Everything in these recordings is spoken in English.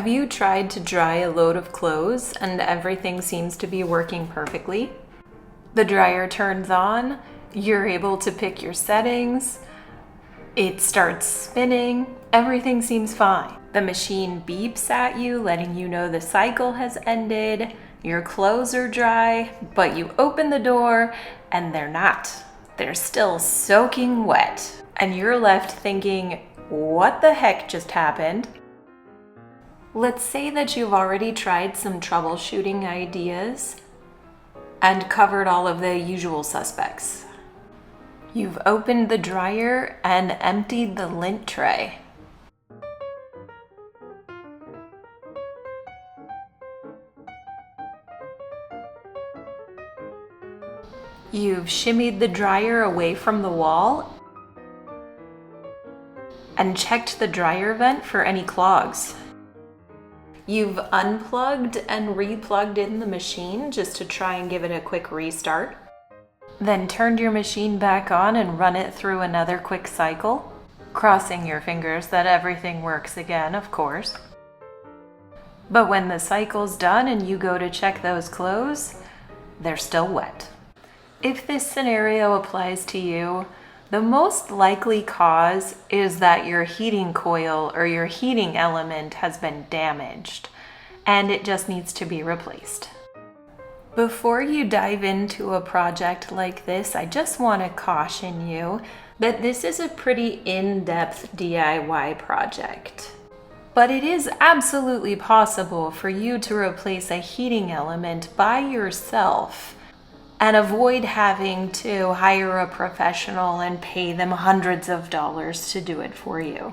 Have you tried to dry a load of clothes and everything seems to be working perfectly? The dryer turns on, you're able to pick your settings, it starts spinning, everything seems fine. The machine beeps at you, letting you know the cycle has ended, your clothes are dry, but you open the door and they're not. They're still soaking wet. And you're left thinking, what the heck just happened? Let's say that you've already tried some troubleshooting ideas and covered all of the usual suspects. You've opened the dryer and emptied the lint tray. You've shimmied the dryer away from the wall and checked the dryer vent for any clogs. You've unplugged and replugged in the machine just to try and give it a quick restart. Then turned your machine back on and run it through another quick cycle, crossing your fingers that everything works again, of course. But when the cycle's done and you go to check those clothes, they're still wet. If this scenario applies to you, the most likely cause is that your heating coil or your heating element has been damaged and it just needs to be replaced. Before you dive into a project like this, I just want to caution you that this is a pretty in-depth DIY project. But it is absolutely possible for you to replace a heating element by yourself and avoid having to hire a professional and pay them hundreds of dollars to do it for you.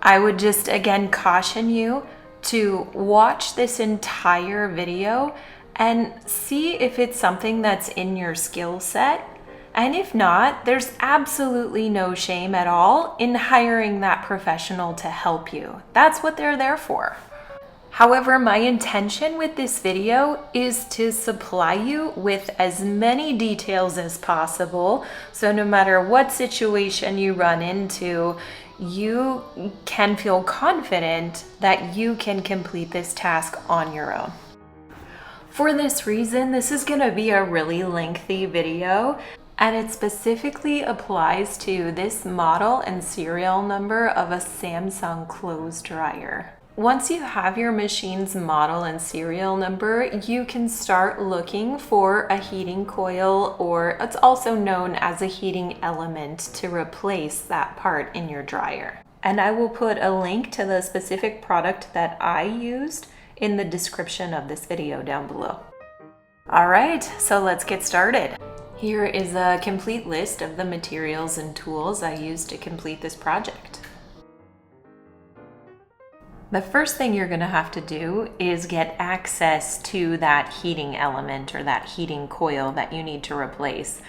I would just again caution you to watch this entire video and see if it's something that's in your skill set. And if not, there's absolutely no shame at all in hiring that professional to help you. That's what they're there for. However, my intention with this video is to supply you with as many details as possible, so no matter what situation you run into, you can feel confident that you can complete this task on your own. For this reason, this is going to be a really lengthy video, and it specifically applies to this model and serial number of a Samsung clothes dryer. Once you have your machine's model and serial number, you can start looking for a heating coil, or it's also known as a heating element, to replace that part in your dryer. And I will put a link to the specific product that I used in the description of this video down below. All right, so let's get started. Here is a complete list of the materials and tools I used to complete this project. The first thing you're going to have to do is get access to that heating element or that heating coil that you need to replace.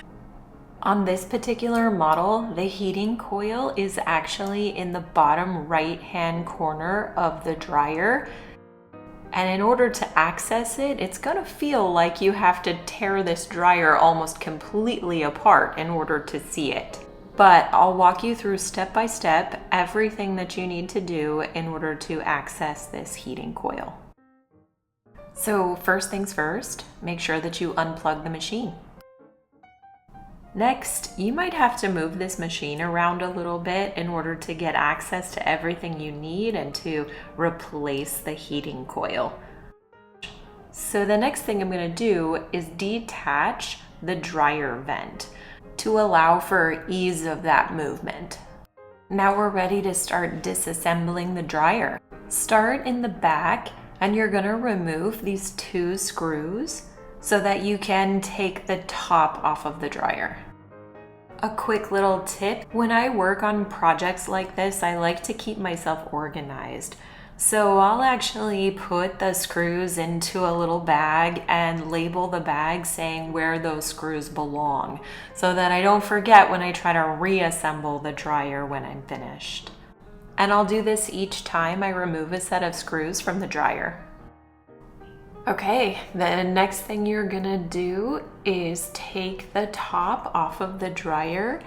On this particular model, the heating coil is actually in the bottom right-hand corner of the dryer. And in order to access it, it's going to feel like you have to tear this dryer almost completely apart in order to see it. But I'll walk you through step by step everything that you need to do in order to access this heating coil. So first things first, make sure that you unplug the machine. Next, you might have to move this machine around a little bit in order to get access to everything you need and to replace the heating coil. So the next thing I'm going to do is detach the dryer vent to allow for ease of that movement. Now we're ready to start disassembling the dryer. Start in the back, and you're going to remove these 2 screws so that you can take the top off of the dryer. A quick little tip, when I work on projects like this, I like to keep myself organized. So I'll actually put the screws into a little bag and label the bag saying where those screws belong, so that I don't forget when I try to reassemble the dryer when I'm finished. And I'll do this each time I remove a set of screws from the dryer. Okay, the next thing you're gonna do is take the top off of the dryer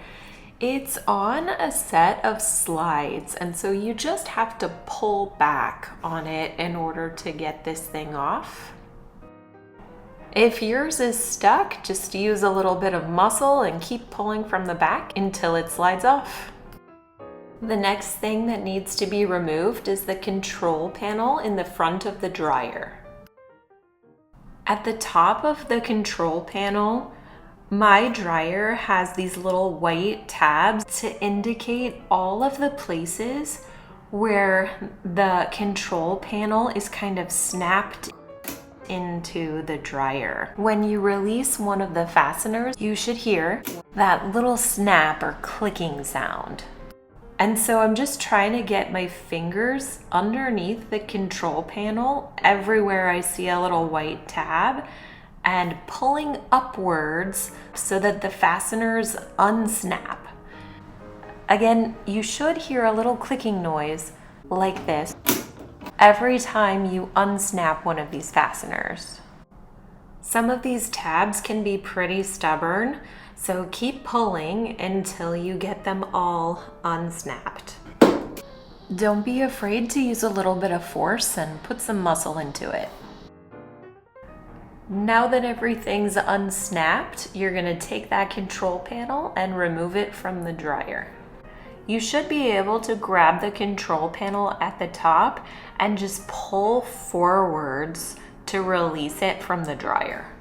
It's on a set of slides, and so you just have to pull back on it in order to get this thing off. If yours is stuck, just use a little bit of muscle and keep pulling from the back until it slides off. The next thing that needs to be removed is the control panel in the front of the dryer. At the top of the control panel, my dryer has these little white tabs to indicate all of the places where the control panel is kind of snapped into the dryer. When you release one of the fasteners, you should hear that little snap or clicking sound. And so I'm just trying to get my fingers underneath the control panel everywhere I see a little white tab and pulling upwards so that the fasteners unsnap. Again, you should hear a little clicking noise like this every time you unsnap one of these fasteners. Some of these tabs can be pretty stubborn, so keep pulling until you get them all unsnapped. Don't be afraid to use a little bit of force and put some muscle into it. Now that everything's unsnapped, you're going to take that control panel and remove it from the dryer. You should be able to grab the control panel at the top and just pull forwards to release it from the dryer.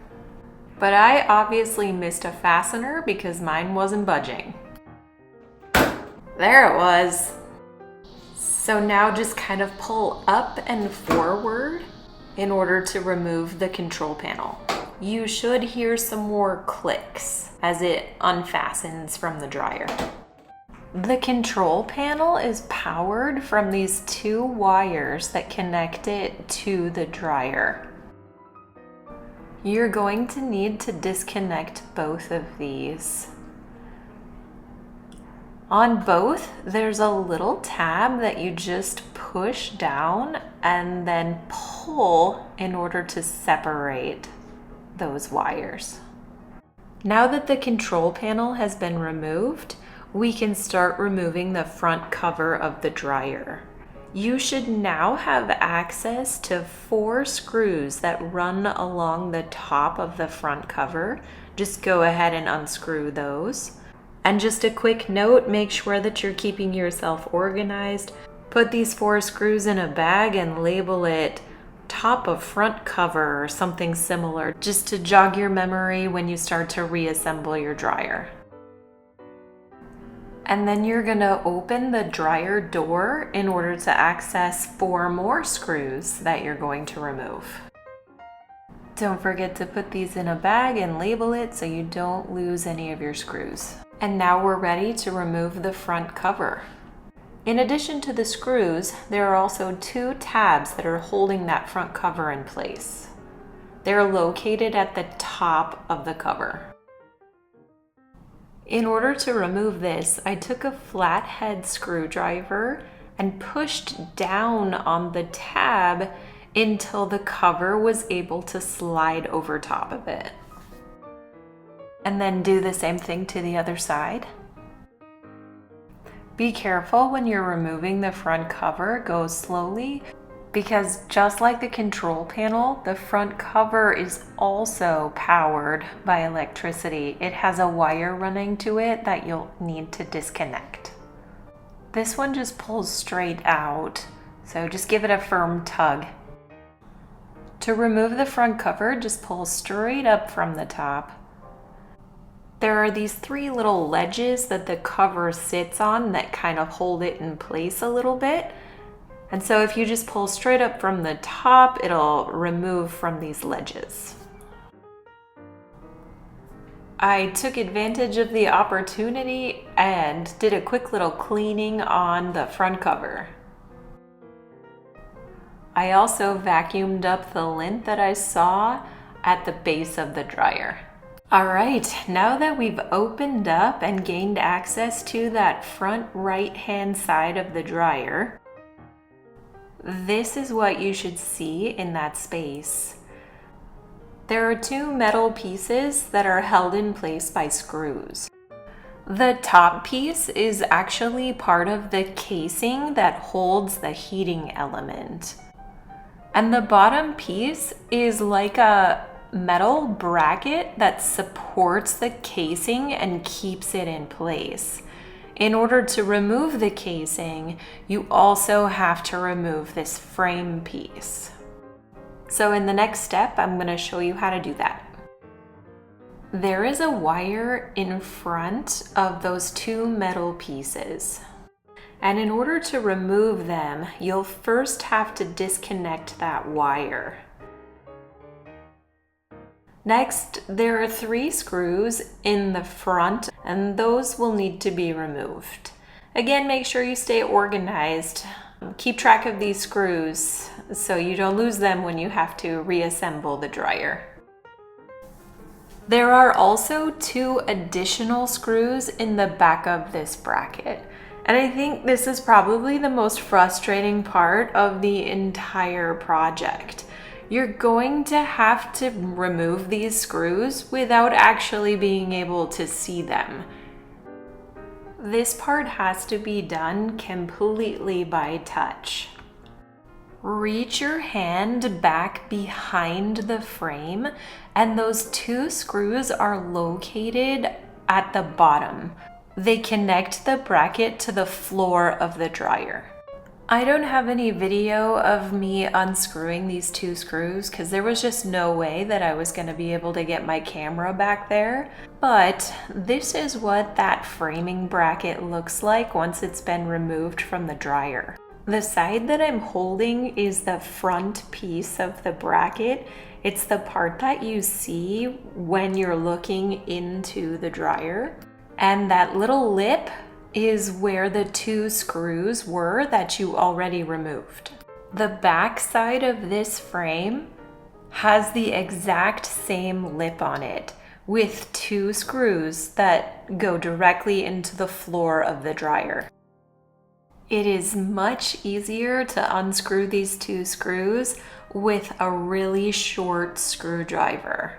But I obviously missed a fastener because mine wasn't budging. There it was. So now just kind of pull up and forward in order to remove the control panel. You should hear some more clicks as it unfastens from the dryer. The control panel is powered from these two wires that connect it to the dryer. You're going to need to disconnect both of these. On both, there's a little tab that you just push down and then pull in order to separate those wires. Now that the control panel has been removed, we can start removing the front cover of the dryer. You should now have access to 4 screws that run along the top of the front cover. Just go ahead and unscrew those. And just a quick note, make sure that you're keeping yourself organized. Put these 4 screws in a bag and label it top of front cover or something similar, just to jog your memory when you start to reassemble your dryer. And then you're gonna open the dryer door in order to access 4 more screws that you're going to remove. Don't forget to put these in a bag and label it so you don't lose any of your screws. And now we're ready to remove the front cover. In addition to the screws, there are also 2 tabs that are holding that front cover in place. They're located at the top of the cover. In order to remove this, I took a flathead screwdriver and pushed down on the tab until the cover was able to slide over top of it. And then do the same thing to the other side. Be careful when you're removing the front cover, go slowly, because just like the control panel, the front cover is also powered by electricity. It has a wire running to it that you'll need to disconnect. This one just pulls straight out, so just give it a firm tug. To remove the front cover, just pull straight up from the top. There are these 3 little ledges that the cover sits on that kind of hold it in place a little bit. And so if you just pull straight up from the top, it'll remove from these ledges. I took advantage of the opportunity and did a quick little cleaning on the front cover. I also vacuumed up the lint that I saw at the base of the dryer. All right, now that we've opened up and gained access to that front right-hand side of the dryer, this is what you should see in that space. There are 2 metal pieces that are held in place by screws. The top piece is actually part of the casing that holds the heating element. And the bottom piece is like a metal bracket that supports the casing and keeps it in place. In order to remove the casing, you also have to remove this frame piece. So in the next step, I'm going to show you how to do that. There is a wire in front of those two metal pieces. And in order to remove them, you'll first have to disconnect that wire. Next, there are 3 screws in the front, and those will need to be removed. Again, make sure you stay organized. Keep track of these screws so you don't lose them when you have to reassemble the dryer. There are also 2 additional screws in the back of this bracket. And I think this is probably the most frustrating part of the entire project. You're going to have to remove these screws without actually being able to see them. This part has to be done completely by touch. Reach your hand back behind the frame, and those 2 screws are located at the bottom. They connect the bracket to the floor of the dryer. I don't have any video of me unscrewing these 2 screws because there was just no way that I was going to be able to get my camera back there. But this is what that framing bracket looks like once it's been removed from the dryer. The side that I'm holding is the front piece of the bracket. It's the part that you see when you're looking into the dryer. And that little lip is where the 2 screws were that you already removed. The back side of this frame has the exact same lip on it with 2 screws that go directly into the floor of the dryer. It is much easier to unscrew these 2 screws with a really short screwdriver.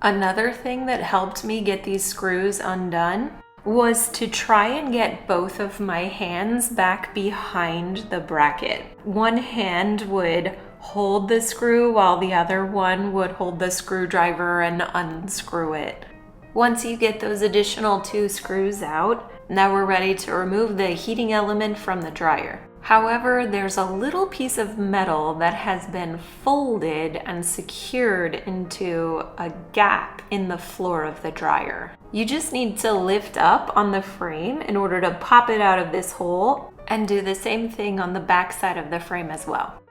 Another thing that helped me get these screws undone was to try and get both of my hands back behind the bracket. One hand would hold the screw while the other one would hold the screwdriver and unscrew it. Once you get those additional 2 screws out, now we're ready to remove the heating element from the dryer. However, there's a little piece of metal that has been folded and secured into a gap in the floor of the dryer. You just need to lift up on the frame in order to pop it out of this hole and do the same thing on the back side of the frame as well.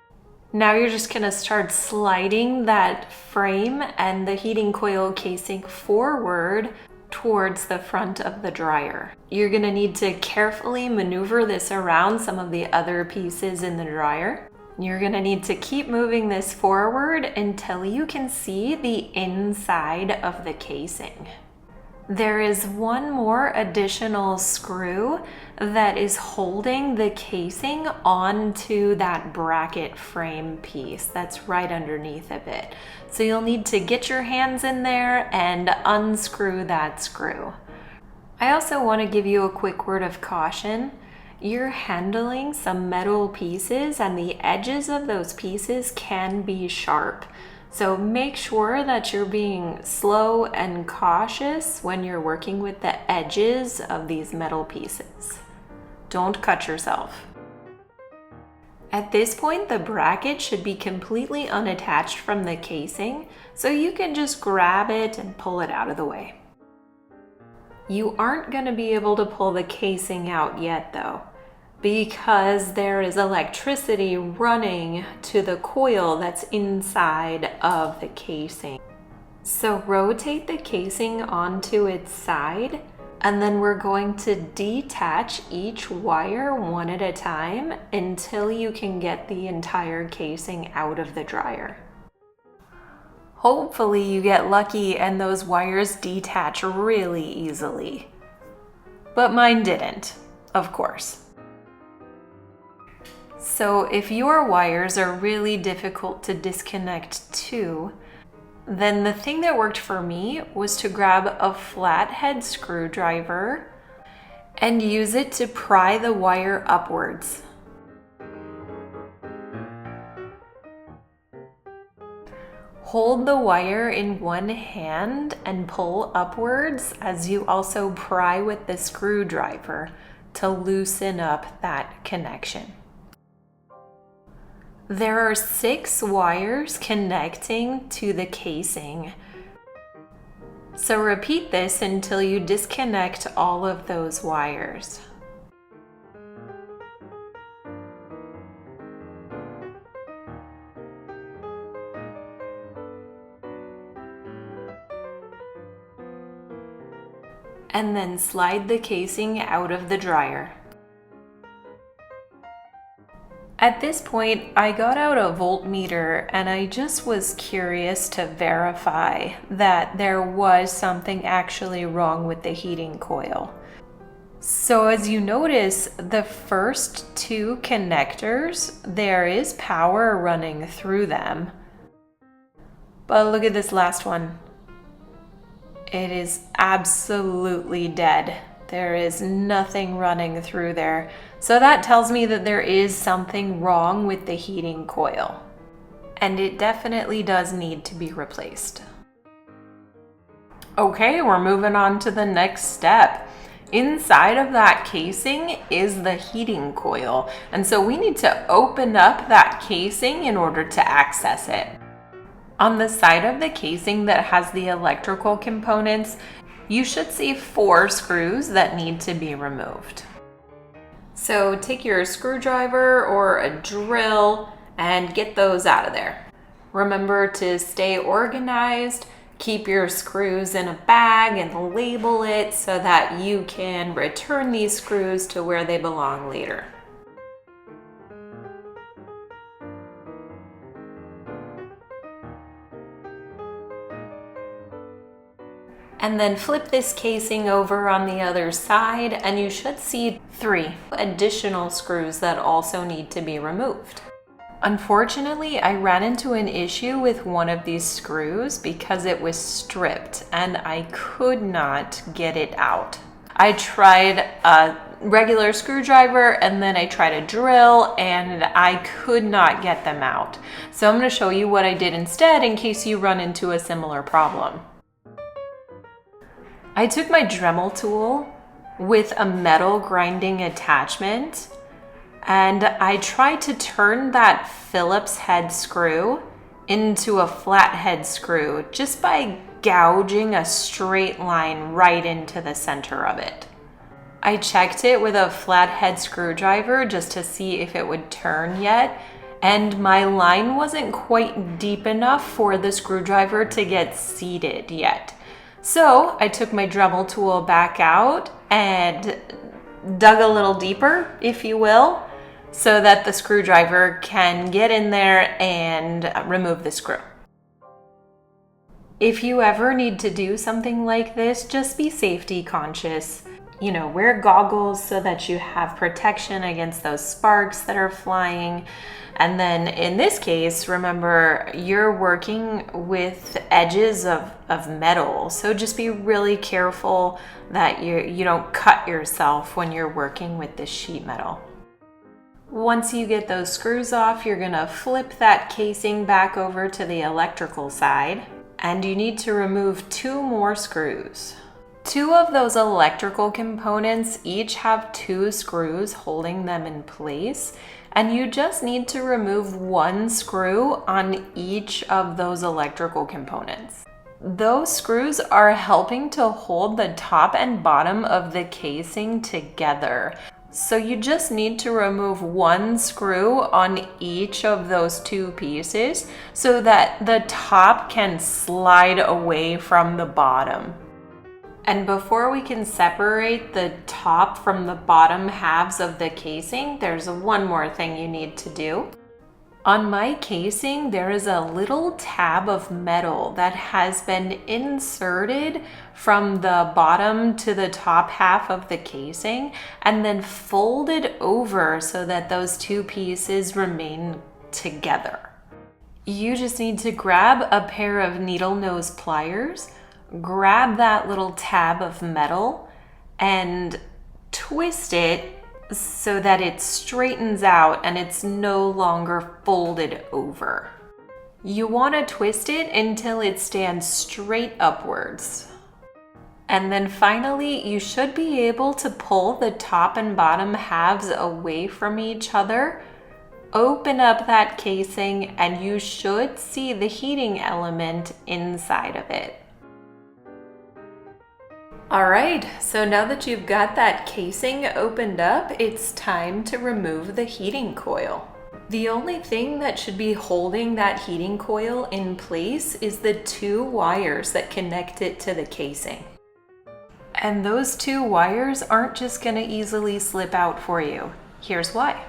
Now you're just going to start sliding that frame and the heating coil casing forward towards the front of the dryer. You're going to need to carefully maneuver this around some of the other pieces in the dryer. You're going to need to keep moving this forward until you can see the inside of the casing. There is one more additional screw that is holding the casing onto that bracket frame piece that's right underneath of it. So you'll need to get your hands in there and unscrew that screw. I also want to give you a quick word of caution. You're handling some metal pieces and the edges of those pieces can be sharp. So make sure that you're being slow and cautious when you're working with the edges of these metal pieces. Don't cut yourself. At this point, the bracket should be completely unattached from the casing, so you can just grab it and pull it out of the way. You aren't going to be able to pull the casing out yet though, because there is electricity running to the coil that's inside of the casing. So rotate the casing onto its side, and then we're going to detach each wire one at a time until you can get the entire casing out of the dryer. Hopefully you get lucky and those wires detach really easily. But mine didn't, of course. So if your wires are really difficult to disconnect too, Then the thing that worked for me was to grab a flathead screwdriver and use it to pry the wire upwards. Hold the wire in one hand and pull upwards as you also pry with the screwdriver to loosen up that connection. There are 6 wires connecting to the casing. So repeat this until you disconnect all of those wires. And then slide the casing out of the dryer. At this point, I got out a voltmeter and I just was curious to verify that there was something actually wrong with the heating coil. So as you notice, the first 2 connectors, there is power running through them. But look at this last one. It is absolutely dead. There is nothing running through there. So that tells me that there is something wrong with the heating coil. And it definitely does need to be replaced. Okay, we're moving on to the next step. Inside of that casing is the heating coil. And so we need to open up that casing in order to access it. On the side of the casing that has the electrical components, you should see 4 screws that need to be removed. So take your screwdriver or a drill and get those out of there. Remember to stay organized, keep your screws in a bag and label it so that you can return these screws to where they belong later. And then flip this casing over on the other side and you should see 3 additional screws that also need to be removed. Unfortunately, I ran into an issue with one of these screws because it was stripped and I could not get it out. I tried a regular screwdriver and then I tried a drill and I could not get them out. So I'm going to show you what I did instead in case you run into a similar problem. I took my Dremel tool with a metal grinding attachment and I tried to turn that Phillips head screw into a flathead screw just by gouging a straight line right into the center of it. I checked it with a flathead screwdriver just to see if it would turn yet, and my line wasn't quite deep enough for the screwdriver to get seated yet. So I took my Dremel tool back out and dug a little deeper, if you will, so that the screwdriver can get in there and remove the screw. If you ever need to do something like this, just be safety conscious. You know, wear goggles so that you have protection against those sparks that are flying. And then in this case, remember, you're working with edges of metal. So just be really careful that you don't cut yourself when you're working with this sheet metal. Once you get those screws off, you're gonna flip that casing back over to the electrical side. And you need to remove 2 more screws. 2 of those electrical components each have 2 screws holding them in place, and you just need to remove 1 screw on each of those electrical components. Those screws are helping to hold the top and bottom of the casing together. So you just need to remove 1 screw on each of those 2 pieces so that the top can slide away from the bottom. And before we can separate the top from the bottom halves of the casing, there's one more thing you need to do. On my casing, there is a little tab of metal that has been inserted from the bottom to the top half of the casing and then folded over so that those 2 pieces remain together. You just need to grab a pair of needle nose pliers, grab that little tab of metal, and twist it so that it straightens out and it's no longer folded over. You want to twist it until it stands straight upwards. And then finally, you should be able to pull the top and bottom halves away from each other. Open up that casing and you should see the heating element inside of it. Alright, so now that you've got that casing opened up, it's time to remove the heating coil. The only thing that should be holding that heating coil in place is the 2 wires that connect it to the casing. And those 2 wires aren't just going to easily slip out for you. Here's why.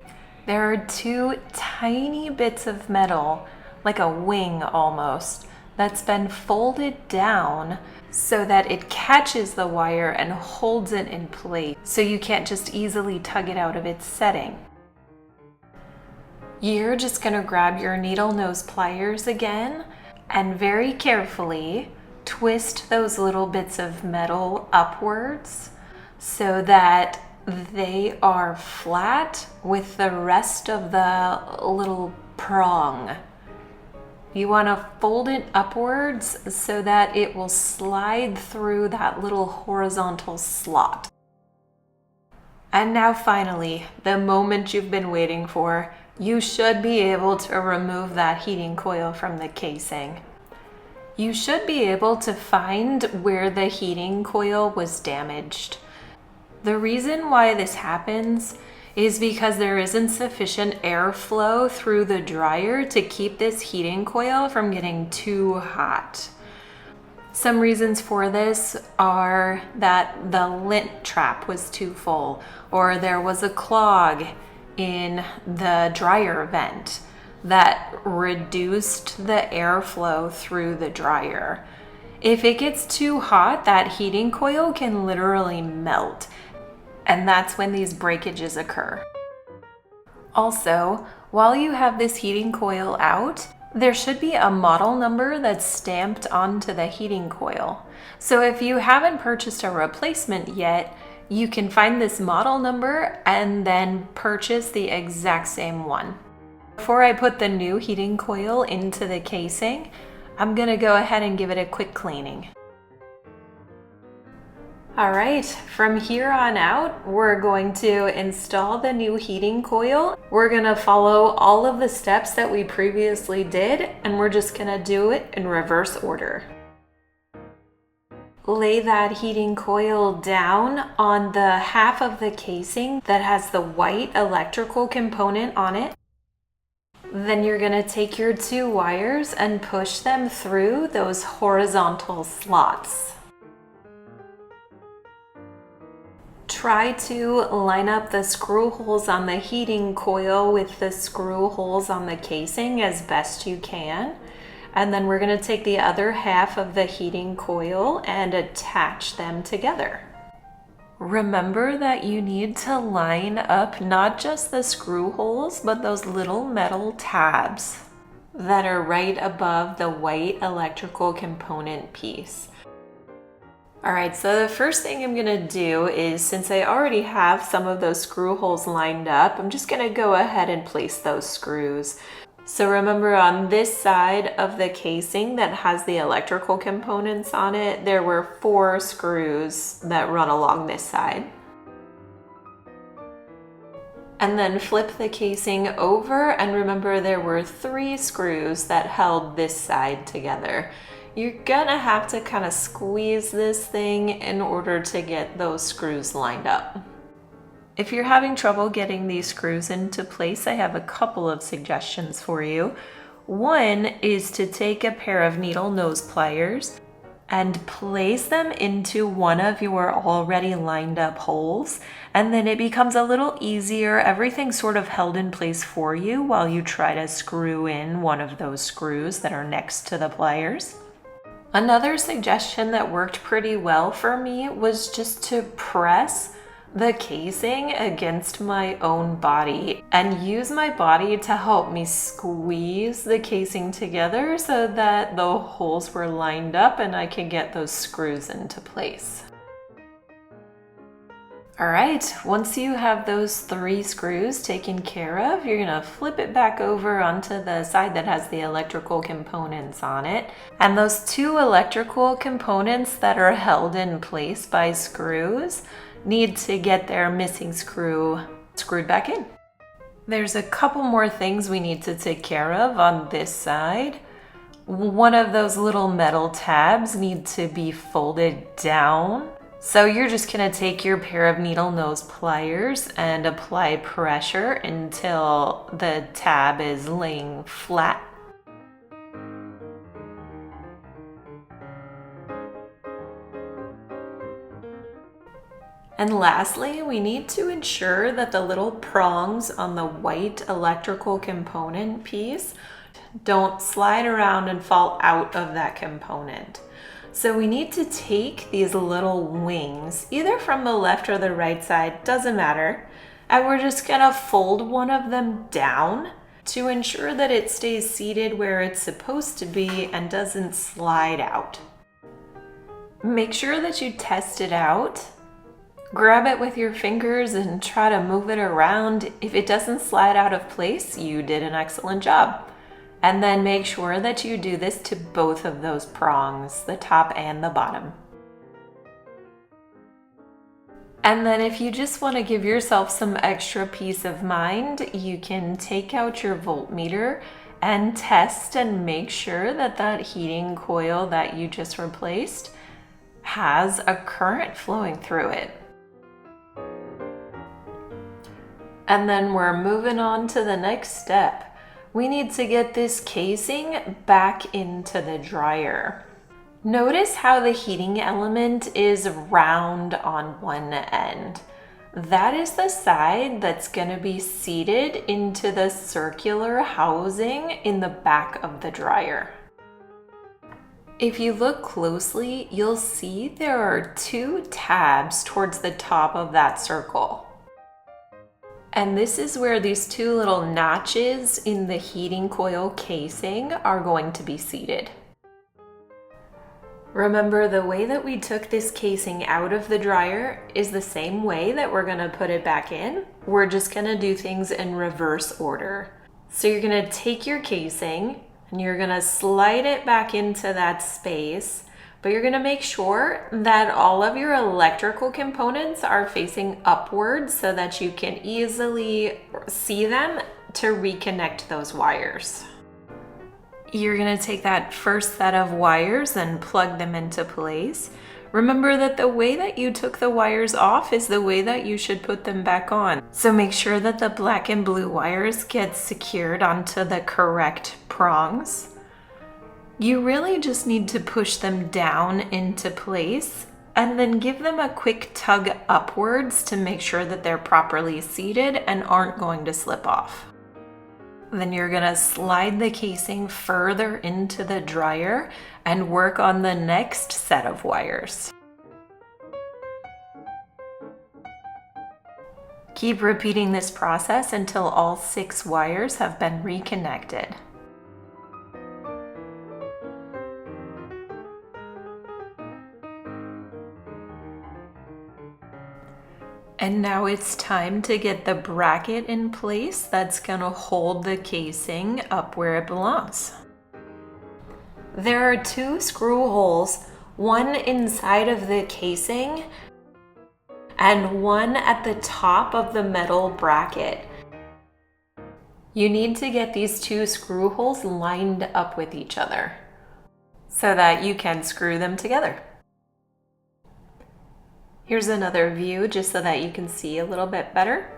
There are 2 tiny bits of metal, like a wing almost, that's been folded down so that it catches the wire and holds it in place, so you can't just easily tug it out of its setting. You're just going to grab your needle nose pliers again and very carefully twist those little bits of metal upwards so that they are flat with the rest of the little prong. You want to fold it upwards so that it will slide through that little horizontal slot. And now finally, the moment you've been waiting for, you should be able to remove that heating coil from the casing. You should be able to find where the heating coil was damaged. The reason why this happens is because there isn't sufficient airflow through the dryer to keep this heating coil from getting too hot. Some reasons for this are that the lint trap was too full, or there was a clog in the dryer vent that reduced the airflow through the dryer. If it gets too hot, that heating coil can literally melt, and that's when these breakages occur. Also, while you have this heating coil out, there should be a model number that's stamped onto the heating coil. So if you haven't purchased a replacement yet, you can find this model number and then purchase the exact same one. Before I put the new heating coil into the casing, I'm gonna go ahead and give it a quick cleaning. All right, from here on out, we're going to install the new heating coil. We're gonna follow all of the steps that we previously did, and we're just gonna do it in reverse order. Lay that heating coil down on the half of the casing that has the white electrical component on it. Then you're gonna take your 2 wires and push them through those horizontal slots. Try to line up the screw holes on the heating coil with the screw holes on the casing as best you can. And then we're going to take the other half of the heating coil and attach them together. Remember that you need to line up not just the screw holes, but those little metal tabs that are right above the white electrical component piece. All right, so the first thing I'm gonna do is, since I already have some of those screw holes lined up, I'm just gonna go ahead and place those screws. So remember, on this side of the casing that has the electrical components on it, there were 4 screws that run along this side. And then flip the casing over, and remember there were 3 screws that held this side together. You're gonna have to kind of squeeze this thing in order to get those screws lined up. If you're having trouble getting these screws into place, I have a couple of suggestions for you. One is to take a pair of needle nose pliers and place them into one of your already lined up holes, and then it becomes a little easier. Everything's sort of held in place for you while you try to screw in one of those screws that are next to the pliers. Another suggestion that worked pretty well for me was just to press the casing against my own body and use my body to help me squeeze the casing together so that the holes were lined up and I can get those screws into place. All right, once you have those 3 screws taken care of, you're gonna flip it back over onto the side that has the electrical components on it. And those 2 electrical components that are held in place by screws need to get their missing screw screwed back in. There's a couple more things we need to take care of on this side. One of those little metal tabs need to be folded down. So you're just gonna take your pair of needle nose pliers and apply pressure until the tab is laying flat. And lastly, we need to ensure that the little prongs on the white electrical component piece don't slide around and fall out of that component. So we need to take these little wings, either from the left or the right side, doesn't matter, and we're just gonna fold one of them down to ensure that it stays seated where it's supposed to be and doesn't slide out. Make sure that you test it out. Grab it with your fingers and try to move it around. If it doesn't slide out of place, you did an excellent job. And then make sure that you do this to both of those prongs, the top and the bottom. And then if you just want to give yourself some extra peace of mind, you can take out your voltmeter and test and make sure that that heating coil that you just replaced has a current flowing through it. And then we're moving on to the next step. We need to get this casing back into the dryer. Notice how the heating element is round on one end. That is the side that's going to be seated into the circular housing in the back of the dryer. If you look closely, you'll see there are 2 tabs towards the top of that circle. And this is where these 2 little notches in the heating coil casing are going to be seated. Remember, the way that we took this casing out of the dryer is the same way that we're gonna put it back in. We're just gonna do things in reverse order. So you're gonna take your casing and you're gonna slide it back into that space, but you're gonna make sure that all of your electrical components are facing upwards so that you can easily see them to reconnect those wires. You're gonna take that first set of wires and plug them into place. Remember that the way that you took the wires off is the way that you should put them back on. So make sure that the black and blue wires get secured onto the correct prongs. You really just need to push them down into place and then give them a quick tug upwards to make sure that they're properly seated and aren't going to slip off. Then you're gonna slide the casing further into the dryer and work on the next set of wires. Keep repeating this process until all 6 wires have been reconnected. And now it's time to get the bracket in place that's gonna hold the casing up where it belongs. There are 2 screw holes, one inside of the casing and one at the top of the metal bracket. You need to get these 2 screw holes lined up with each other so that you can screw them together. Here's another view just so that you can see a little bit better.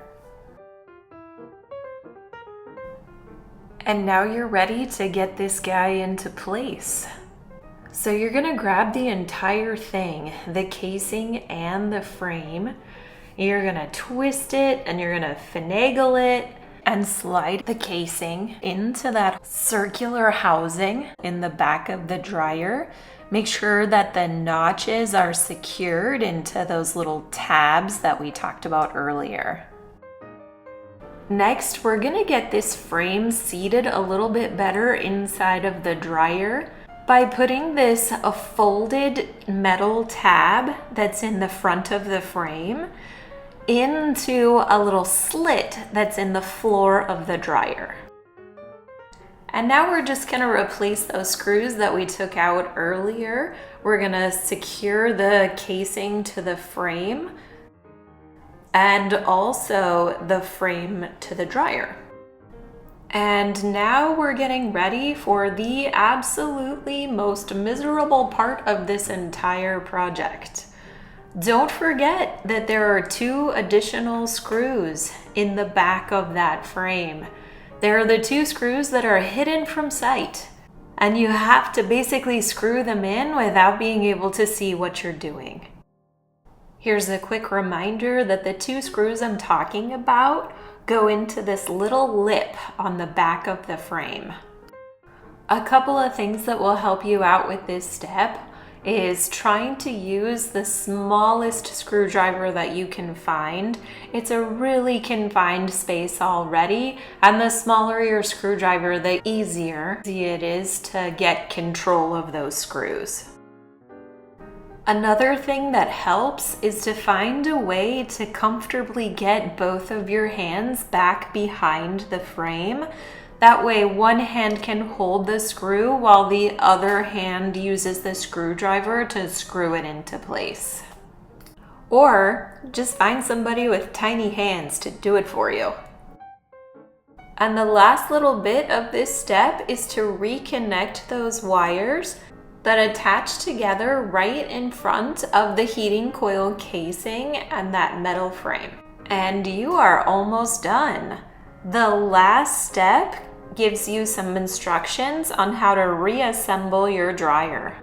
And now you're ready to get this guy into place. So you're gonna grab the entire thing, the casing and the frame. You're gonna twist it and you're gonna finagle it and slide the casing into that circular housing in the back of the dryer. Make sure that the notches are secured into those little tabs that we talked about earlier. Next, we're gonna get this frame seated a little bit better inside of the dryer by putting this folded metal tab that's in the front of the frame into a little slit that's in the floor of the dryer. And now we're just gonna replace those screws that we took out earlier. We're gonna secure the casing to the frame and also the frame to the dryer. And now we're getting ready for the absolutely most miserable part of this entire project. Don't forget that there are 2 additional screws in the back of that frame. They're the 2 screws that are hidden from sight, and you have to basically screw them in without being able to see what you're doing. Here's a quick reminder that the 2 screws I'm talking about go into this little lip on the back of the frame. A couple of things that will help you out with this step is trying to use the smallest screwdriver that you can find. It's a really confined space already, and the smaller your screwdriver, the easier it is to get control of those screws. Another thing that helps is to find a way to comfortably get both of your hands back behind the frame. That way one hand can hold the screw while the other hand uses the screwdriver to screw it into place. Or just find somebody with tiny hands to do it for you. And the last little bit of this step is to reconnect those wires that attach together right in front of the heating coil casing and that metal frame. And you are almost done. The last step gives you some instructions on how to reassemble your dryer.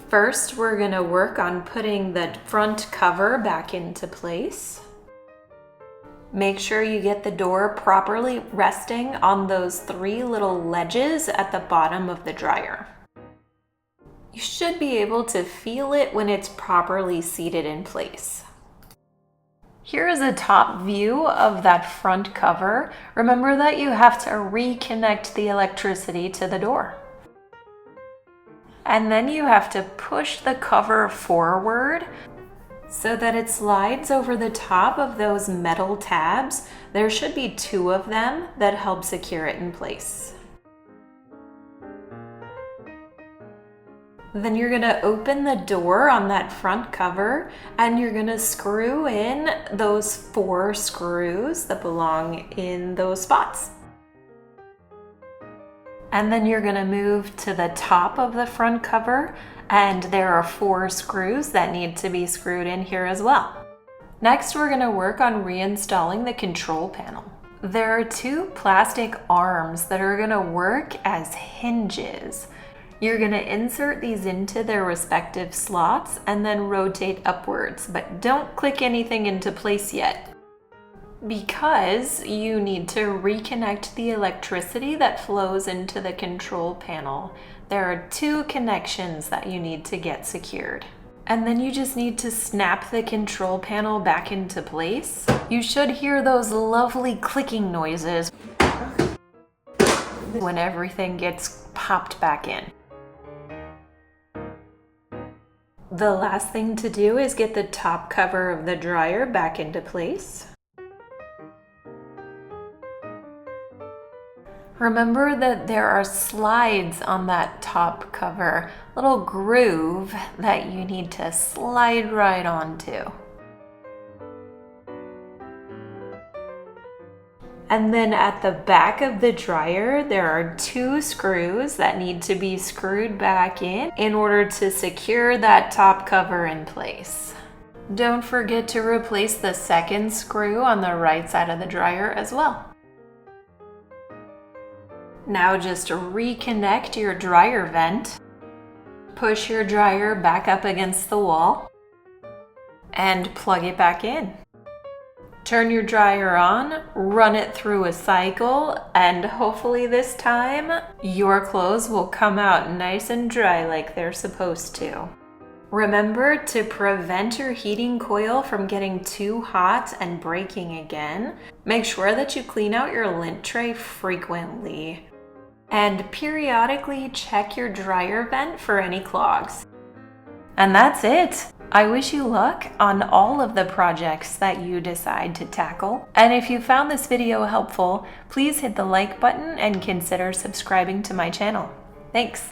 First, we're gonna work on putting the front cover back into place. Make sure you get the door properly resting on those 3 little ledges at the bottom of the dryer. You should be able to feel it when it's properly seated in place. Here is a top view of that front cover. Remember that you have to reconnect the electricity to the door. And then you have to push the cover forward so that it slides over the top of those metal tabs. There should be 2 of them that help secure it in place. Then you're gonna open the door on that front cover and you're gonna screw in those 4 screws that belong in those spots. And then you're gonna move to the top of the front cover and there are 4 screws that need to be screwed in here as well. Next, we're gonna work on reinstalling the control panel. There are 2 plastic arms that are gonna work as hinges. You're gonna insert these into their respective slots and then rotate upwards, but don't click anything into place yet, because you need to reconnect the electricity that flows into the control panel. There are 2 connections that you need to get secured. And then you just need to snap the control panel back into place. You should hear those lovely clicking noises when everything gets popped back in. The last thing to do is get the top cover of the dryer back into place. Remember that there are slides on that top cover, little groove that you need to slide right onto. And then at the back of the dryer, there are 2 screws that need to be screwed back in order to secure that top cover in place. Don't forget to replace the second screw on the right side of the dryer as well. Now just reconnect your dryer vent, push your dryer back up against the wall, and plug it back in. Turn your dryer on, run it through a cycle, and hopefully this time your clothes will come out nice and dry like they're supposed to. Remember to prevent your heating coil from getting too hot and breaking again. Make sure that you clean out your lint tray frequently. And periodically check your dryer vent for any clogs. And that's it! I wish you luck on all of the projects that you decide to tackle. And if you found this video helpful, please hit the like button and consider subscribing to my channel. Thanks!